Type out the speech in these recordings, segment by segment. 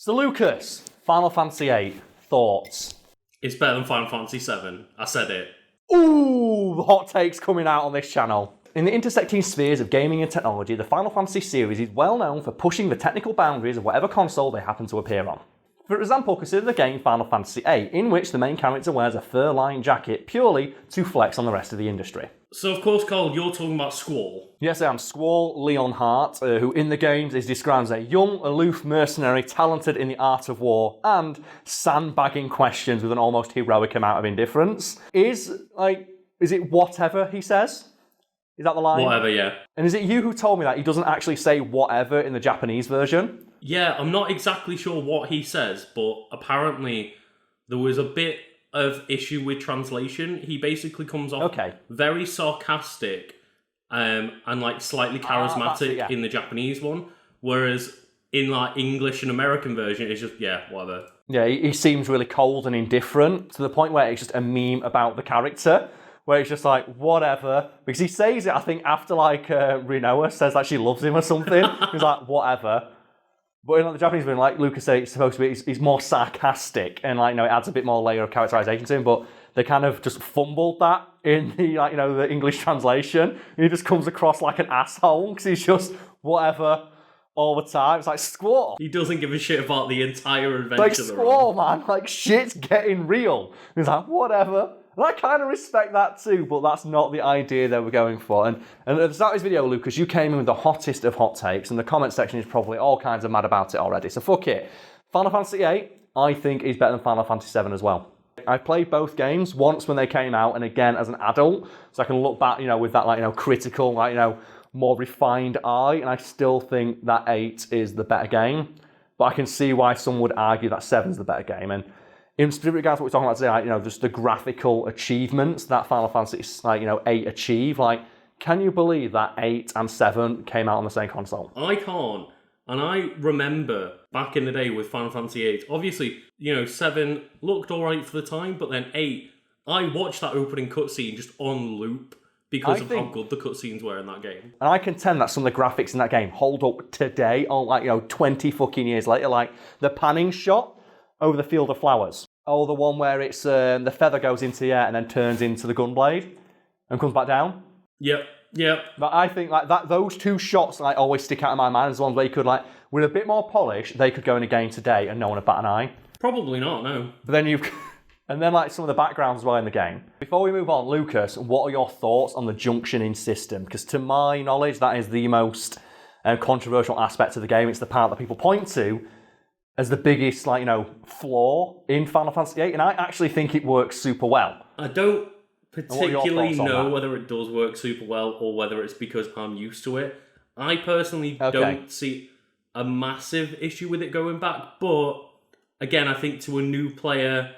So Lucas, Final Fantasy VIII, thoughts? It's better than Final Fantasy VII. I said it. Ooh, the hot takes coming out on this channel. In the intersecting spheres of gaming and technology, the Final Fantasy series is well known for pushing the technical boundaries of whatever console they happen to appear on. For example, consider the game Final Fantasy VIII, in which the main character wears a fur-lined jacket purely to flex on the rest of the industry. So, of course, Karl, you're talking about Squall. Yes, I am. Squall Leonhardt, who in the games is described as a young, aloof mercenary, talented in the art of war, and sandbagging questions with an almost heroic amount of indifference. Is it whatever he says? Is that the line? Whatever, yeah. And is it you who told me that he doesn't actually say whatever in the Japanese version? Yeah, I'm not exactly sure what he says, but apparently there was a bit of issue with translation. He basically comes off very sarcastic and like slightly charismatic in the Japanese one, whereas in like English and American version it's just whatever. Yeah, he seems really cold and indifferent to the point where it's just a meme about the character, where it's just like whatever, because he says it I think after like Rinoa says that she loves him or something. He's like whatever. But in like, the Japanese version, like Lucas said, it's supposed to be, he's more sarcastic and like, it adds a bit more layer of characterization to him, but they kind of just fumbled that in the, the English translation. He just comes across like an asshole because he's just whatever all the time. It's like, Squall. He doesn't give a shit about the entire adventure. Like, Squall, man, like shit's getting real. He's like, whatever. And I kind of respect that too, but that's not the idea they were going for. And at the start of this video, Lucas, you came in with the hottest of hot takes, and the comment section is probably all kinds of mad about it already. So fuck it. Final Fantasy VIII, I think, is better than Final Fantasy VII as well. I played both games once when they came out, and again as an adult, so I can look back, with that critical, more refined eye, and I still think that 8 is the better game. But I can see why some would argue that 7 is the better game. And in specific regards to what we're talking about today, just the graphical achievements that Final Fantasy, 8 achieve. Can you believe that 8 and 7 came out on the same console? I can't. And I remember back in the day with Final Fantasy VIII, obviously, 7 looked alright for the time, but then 8, I watched that opening cutscene just on loop because of how good the cutscenes were in that game. And I contend that some of the graphics in that game hold up today, 20 fucking years later. Like the panning shot over the field of flowers. Oh, the one where it's the feather goes into the air and then turns into the Gunblade and comes back down. Yep. But I think that those two shots always stick out in my mind as ones where you could with a bit more polish, they could go in a game today and no one would bat an eye. Probably not, no. But then and then some of the backgrounds as well in the game. Before we move on, Lucas, what are your thoughts on the Junction System? Because to my knowledge, that is the most controversial aspect of the game. It's the part that people point to as the biggest, flaw in Final Fantasy VIII, and I actually think it works super well. I don't particularly know whether it does work super well or whether it's because I'm used to it. I personally don't see a massive issue with it going back, but again, I think to a new player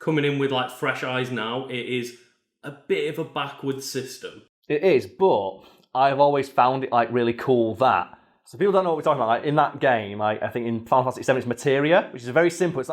coming in with fresh eyes now, it is a bit of a backwards system. It is, but I've always found it really cool that. So people don't know what we're talking about. In that game, I think in Final Fantasy VII it's materia, which is very simple. It's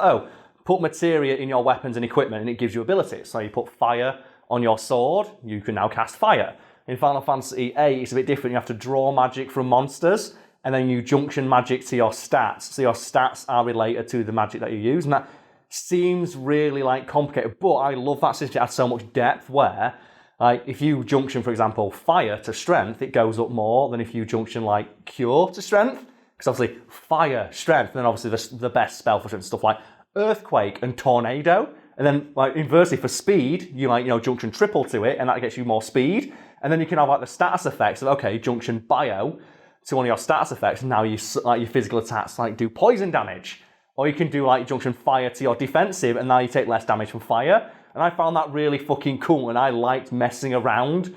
put materia in your weapons and equipment and it gives you abilities. So you put fire on your sword, you can now cast fire. In Final Fantasy VIII, it's a bit different. You have to draw magic from monsters and then you junction magic to your stats. So your stats are related to the magic that you use. And that seems really complicated, but I love that system. It adds so much depth where if you junction, for example, fire to strength, it goes up more than if you junction cure to strength. Because obviously fire, strength, and then obviously the best spell for stuff like earthquake and tornado. And then inversely for speed, you junction triple to it, and that gets you more speed. And then you can have the status effects of junction bio to one of your status effects. And now you your physical attacks do poison damage, or you can do junction fire to your defensive, and now you take less damage from fire. And I found that really fucking cool, and I liked messing around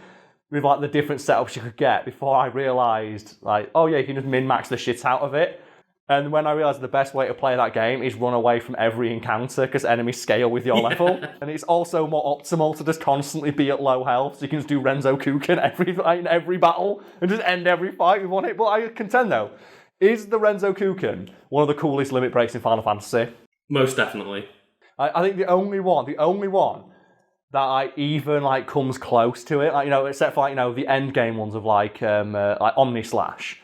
with the different setups you could get before I realised you can just min-max the shit out of it. And when I realised the best way to play that game is run away from every encounter because enemies scale with your level. And it's also more optimal to just constantly be at low health, so you can just do Renzo Kuken in every battle and just end every fight with one hit. But I contend though, is the Renzo Kuken one of the coolest limit breaks in Final Fantasy? Most definitely. I think the only one that even comes close to it, except for the end game ones of Omni Slash,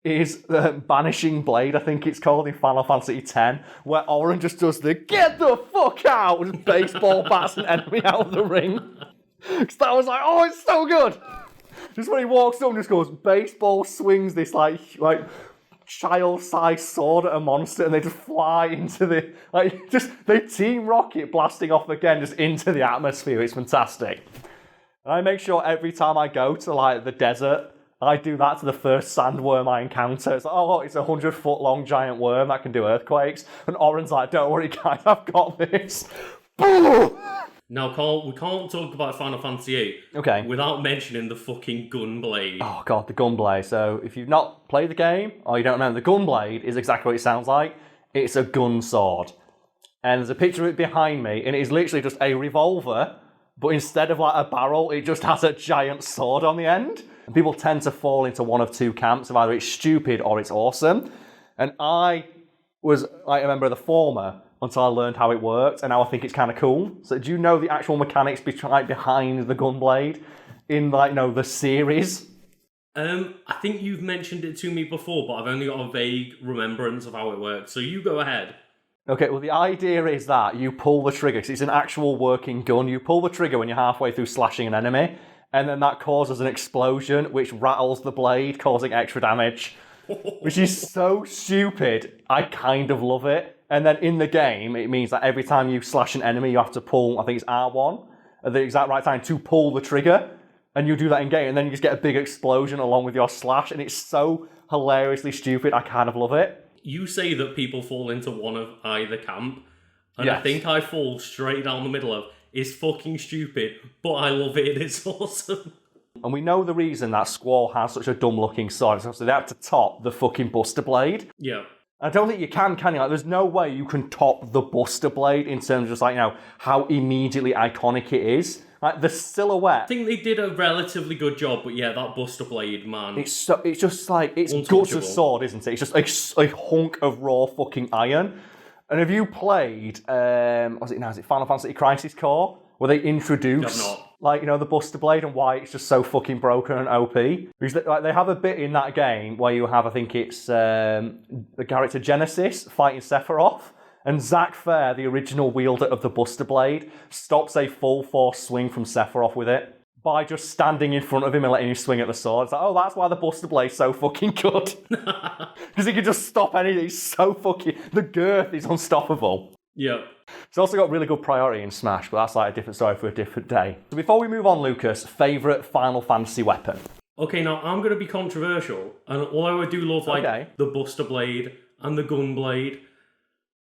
is Banishing Blade, I think it's called, in Final Fantasy X, where Oren just does the "get the fuck out" and baseball bats an enemy out of the ring. Because that was like, oh, it's so good. Just when he walks up and just goes, baseball swings this like child-sized sword at a monster, and they just fly into the, they Team Rocket blasting off again just into the atmosphere. It's fantastic. And I make sure every time I go to like the desert, I do that to the first sandworm I encounter. It's like, oh, it's a 100-foot long giant worm that can do earthquakes. And Oren's like, don't worry guys, I've got this. Boom! Now, Karl, we can't talk about Final Fantasy VIII without mentioning the fucking Gunblade. Oh god, the Gunblade. So if you've not played the game, or you don't remember, the Gunblade is exactly what it sounds like. It's a gun sword. And there's a picture of it behind me, and it is literally just a revolver, but instead of like a barrel, it just has a giant sword on the end. And people tend to fall into one of two camps of either it's stupid or it's awesome. And I was like a member of the former until I learned how it worked, and now I think it's kind of cool. So do you know the actual mechanics behind the Gunblade in the series? I think you've mentioned it to me before, but I've only got a vague remembrance of how it works. So you go ahead. Okay, well the idea is that you pull the trigger, because it's an actual working gun. You pull the trigger when you're halfway through slashing an enemy, and then that causes an explosion which rattles the blade, causing extra damage. Which is so stupid, I kind of love it. And then in the game, it means that every time you slash an enemy, you have to pull, I think it's R1, at the exact right time to pull the trigger. And you do that in game, and then you just get a big explosion along with your slash, and it's so hilariously stupid, I kind of love it. You say that people fall into one of either camp, and yes. I think I fall straight down the middle of, it's fucking stupid, but I love it, it's awesome. And we know the reason that Squall has such a dumb-looking sword, so they had to top the fucking Buster Blade. Yeah. I don't think you can you? Like, there's no way you can top the Buster Blade in terms of just how immediately iconic it is. Like, the silhouette. I think they did a relatively good job, but yeah, that Buster Blade, man. It's just like, it's guts of sword, isn't it? It's just a hunk of raw fucking iron. And have you played, is it Final Fantasy Crisis Core? Where they introduce, the Buster Blade and why it's just so fucking broken and OP. Because they have a bit in that game where you have, I think it's the character Genesis fighting Sephiroth, and Zack Fair, the original wielder of the Buster Blade, stops a full force swing from Sephiroth with it by just standing in front of him and letting him swing at the sword. It's like, oh, that's why the Buster Blade's so fucking good. Because he can just stop anything. He's so fucking... The girth is unstoppable. Yeah. It's also got really good priority in Smash, but that's like a different story for a different day. So before we move on, Lucas, favourite Final Fantasy weapon? Okay, now I'm going to be controversial, and although I do love the Buster Blade and the Gunblade,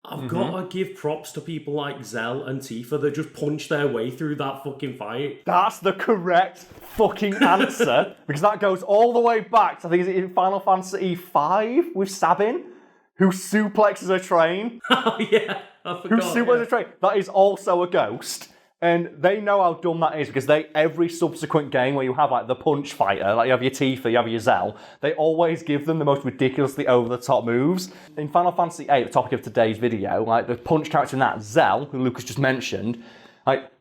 I've got to give props to people like Zell and Tifa that just punch their way through that fucking fight. That's the correct fucking answer, because that goes all the way back to, I think, is it in Final Fantasy V with Sabin, who suplexes a train. Oh, yeah. I forgot. Who suplexes a train. That is also a ghost. And they know how dumb that is, because every subsequent game where you have the punch fighter, like you have your Tifa, you have your Zell, they always give them the most ridiculously over-the-top moves. In Final Fantasy VIII, the topic of today's video, the punch character in that, Zell, who Lucas just mentioned,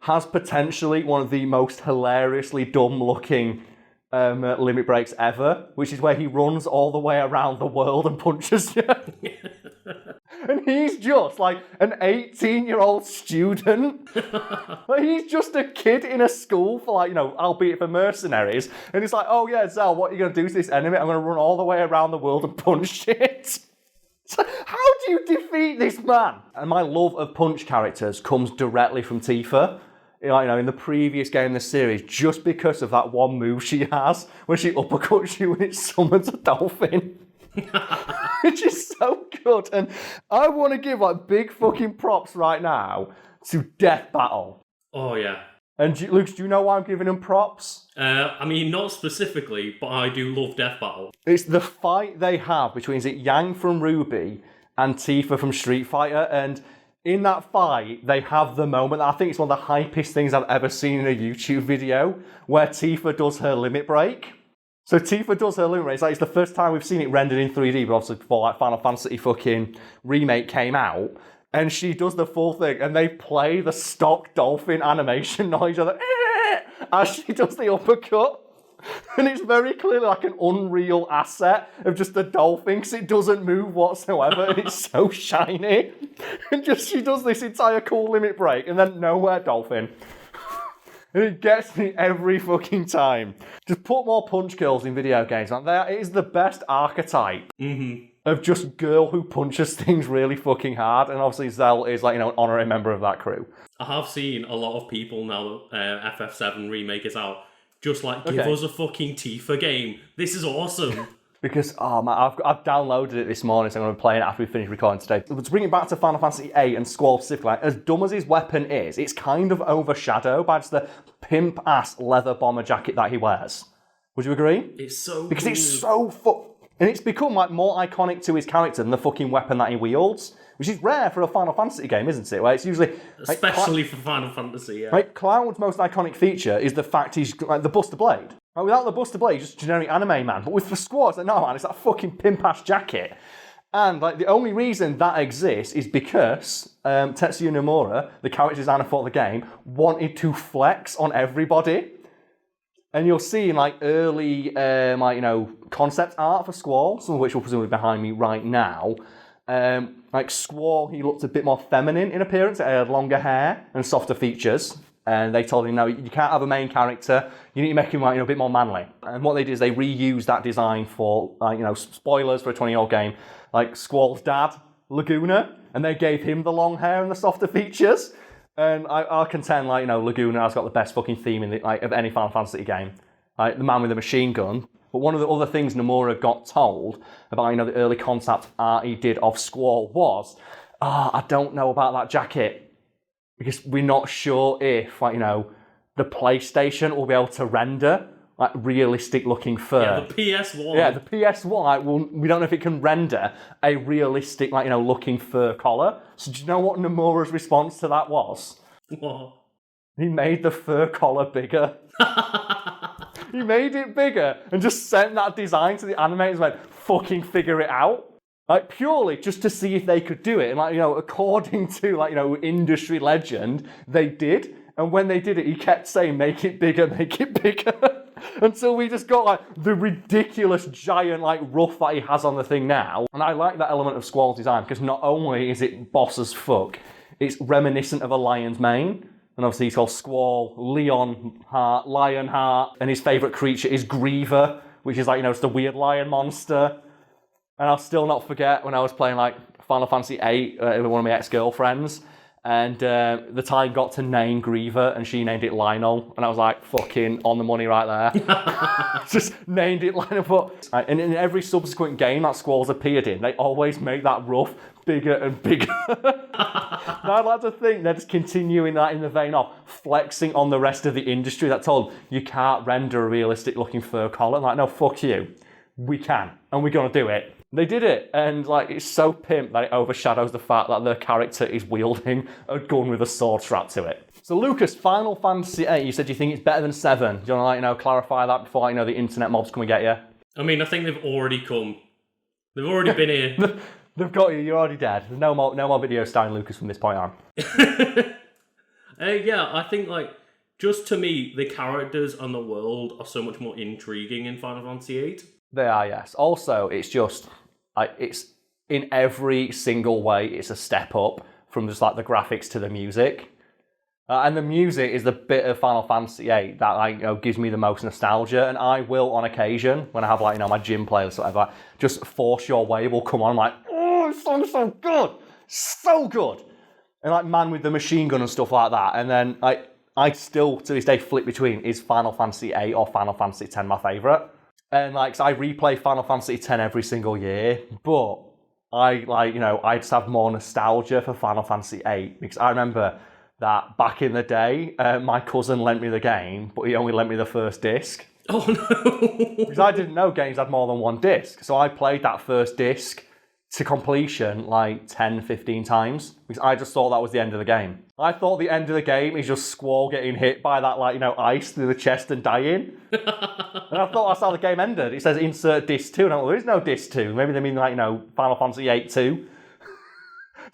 has potentially one of the most hilariously dumb-looking limit breaks ever, which is where he runs all the way around the world and punches you. And he's just an 18-year-old student. He's just a kid in a school for albeit for mercenaries. And it's like, oh yeah, Zell, what are you going to do to this enemy? I'm going to run all the way around the world and punch shit. How do you defeat this man? And my love of punch characters comes directly from Tifa. In the previous game in the series, just because of that one move she has, when she uppercuts you and it summons a dolphin. Which is so good. And I want to give big fucking props right now to Death Battle. Oh, yeah. And Luke, do you know why I'm giving him props? Not specifically, but I do love Death Battle. It's the fight they have between Yang from Ruby and Tifa from Street Fighter, and in that fight, they have the moment, I think it's one of the hypest things I've ever seen in a YouTube video, where Tifa does her limit break. So Tifa does her limit break. It's the first time we've seen it rendered in 3D, but obviously before Final Fantasy fucking Remake came out. And she does the full thing, and they play the stock dolphin animation noise as she does the uppercut. And it's very clearly like an Unreal asset of just a dolphin because it doesn't move whatsoever and it's so shiny. And just she does this entire cool limit break and then nowhere dolphin. And it gets me every fucking time. Just put more punch girls in video games. Like that is the best archetype of just girl who punches things really fucking hard. And obviously Zell is like, you know, an honorary member of that crew. I have seen a lot of people now that FF7 Remake is out just like, give us a fucking Tifa game. This is awesome. Because, oh man, I've downloaded it this morning, so I'm going to be playing it after we finish recording today. But to bring it back to Final Fantasy VIII and Squall specifically, like, as dumb as his weapon is, it's kind of overshadowed by just the pimp-ass leather bomber jacket that he wears. Would you agree? It's so Because cool. it's so and it's become like more iconic to his character than the fucking weapon that he wields, which is rare for a Final Fantasy game, isn't it? Where it's usually... Especially for Final Fantasy, yeah. Right, Cloud's most iconic feature is the fact he's like the Buster Blade. Like, without the Buster Blade, he's just generic anime man. But with the Squall, it's like, no man, it's that fucking pimp-ass jacket. And like the only reason that exists is because Tetsuya Nomura, the character designer for the game, wanted to flex on everybody. And you'll see in like early concept art for Squall, some of which will presumably be behind me right now. Like Squall, he looked a bit more feminine in appearance. He had longer hair and softer features. And they told him, no, you can't have a main character. You need to make him like, a bit more manly. And what they did is they reused that design for, spoilers for a 20-year-old game, like Squall's dad, Laguna, and they gave him the long hair and the softer features. And I'll contend, Laguna has got the best fucking theme of any Final Fantasy game. Like, the man with the machine gun. But one of the other things Nomura got told about, the early concept art he did of Squall was, I don't know about that jacket. Because we're not sure if, the PlayStation will be able to render, realistic looking fur. Yeah, the PS1. Yeah, the PS1, we don't know if it can render a realistic, looking fur collar. So do you know what Nomura's response to that was? What? He made the fur collar bigger. He made it bigger and just sent that design to the animators and went, fucking figure it out. Purely just to see if they could do it. And, according to, industry legend, they did. And when they did it, he kept saying, make it bigger, make it bigger. Until we just got, the ridiculous giant, ruff that he has on the thing now. And I like that element of Squall's design because not only is it boss as fuck, it's reminiscent of a lion's mane. And obviously he's called Squall, Lionheart. And his favourite creature is Griever, which is, just a weird lion monster. And I'll still not forget when I was playing Final Fantasy VIII with one of my ex-girlfriends, and the time got to name Griever, and she named it Lionel, and I was like, fucking on the money right there. Just named it Lionel. And in every subsequent game that Squall's appeared in, they always make that ruff bigger and bigger. Now I'd like to think they're just continuing that in the vein of flexing on the rest of the industry that told them, you can't render a realistic looking fur collar. I'm like, no, fuck you. We can, and we're going to do it. They did it, and it's so pimp that it overshadows the fact that the character is wielding a gun with a sword strapped to it. So Lucas, Final Fantasy VIII, you said you think it's better than 7. Do you want to clarify that before the internet mobs come and get you? I mean, I think they've already come. They've already been here. They've got you. You're already dead. There's no more video starring Lucas from this point on. Yeah, I think just to me, the characters and the world are so much more intriguing in Final Fantasy VIII. They are, yes. Also, it's just it's in every single way, it's a step up from just the graphics to the music. And the music is the bit of Final Fantasy VIII that gives me the most nostalgia. And I will, on occasion, when I have my gym playlist or whatever, just Force Your Way will come on. I'm like, oh, this song's so good, so good. And Man with the Machine Gun and stuff like that. And then I still to this day flip between is Final Fantasy VIII or Final Fantasy X my favourite. And so I replay Final Fantasy X every single year, but I just have more nostalgia for Final Fantasy VIII because I remember that back in the day, my cousin lent me the game, but he only lent me the first disc. Oh no! Because I didn't know games had more than one disc, so I played that first disc to completion 10, 15 times because I just thought that was the end of the game. I thought the end of the game is just Squall getting hit by that ice through the chest and dying. And I thought that's how the game ended. It says insert disc 2, and I'm like, there is no disc 2. Maybe they mean Final Fantasy VIII 2.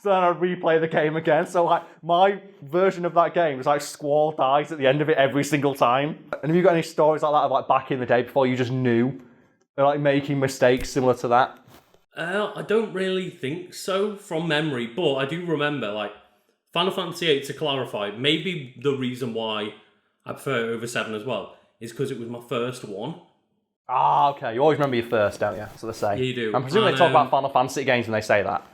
So then I'd replay the game again. So like my version of that game was like Squall dies at the end of it every single time. And have you got any stories like that of like back in the day before you just knew? Or like making mistakes similar to that? I don't really think so from memory, but I do remember like Final Fantasy VIII, to clarify, maybe the reason why I prefer it over 7 as well is because it was my first one. Ah, okay. You always remember your first, don't you? That's what they say. Yeah, you do. I'm presuming they talk about Final Fantasy games when they say that.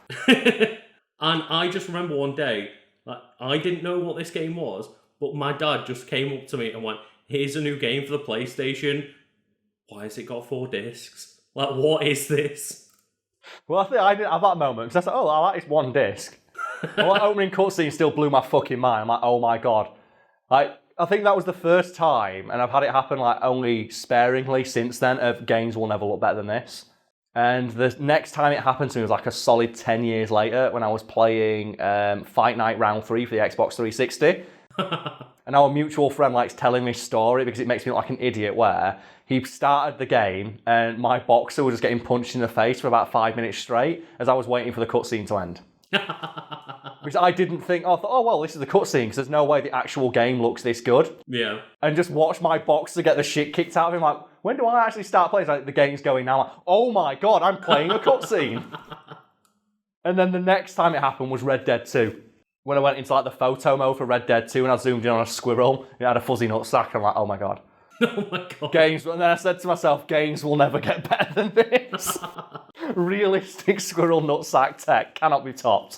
And I just remember one day, like, I didn't know what this game was, but my dad just came up to me and went, here's a new game for the PlayStation. Why has it got 4 discs? Like, what is this? Well, I think I didn't have that moment, because I said, oh, I like this one disc. Well, that opening cutscene still blew my fucking mind. I'm like, oh my god. Like, I think that was the first time, and I've had it happen like only sparingly since then, of games will never look better than this. And the next time it happened to me was like a solid 10 years later when I was playing Fight Night Round 3 for the Xbox 360. And our mutual friend likes telling me story because it makes me look like an idiot, where he started the game and my boxer was just getting punched in the face for about 5 minutes straight as I was waiting for the cutscene to end. Because I didn't think, I thought, oh, well, this is the cutscene because there's no way the actual game looks this good. Yeah. And just watch my boxer get the shit kicked out of him. Like, when do I actually start playing? Like, the game's going now. Like, oh my god, I'm playing a cutscene. And then the next time it happened was Red Dead 2. When I went into like the photo mode for Red Dead 2 and I zoomed in on a squirrel, it had a fuzzy nutsack. I'm like, oh my god. Oh my god. Games, and then I said to myself, games will never get better than this. Realistic squirrel nutsack tech cannot be topped.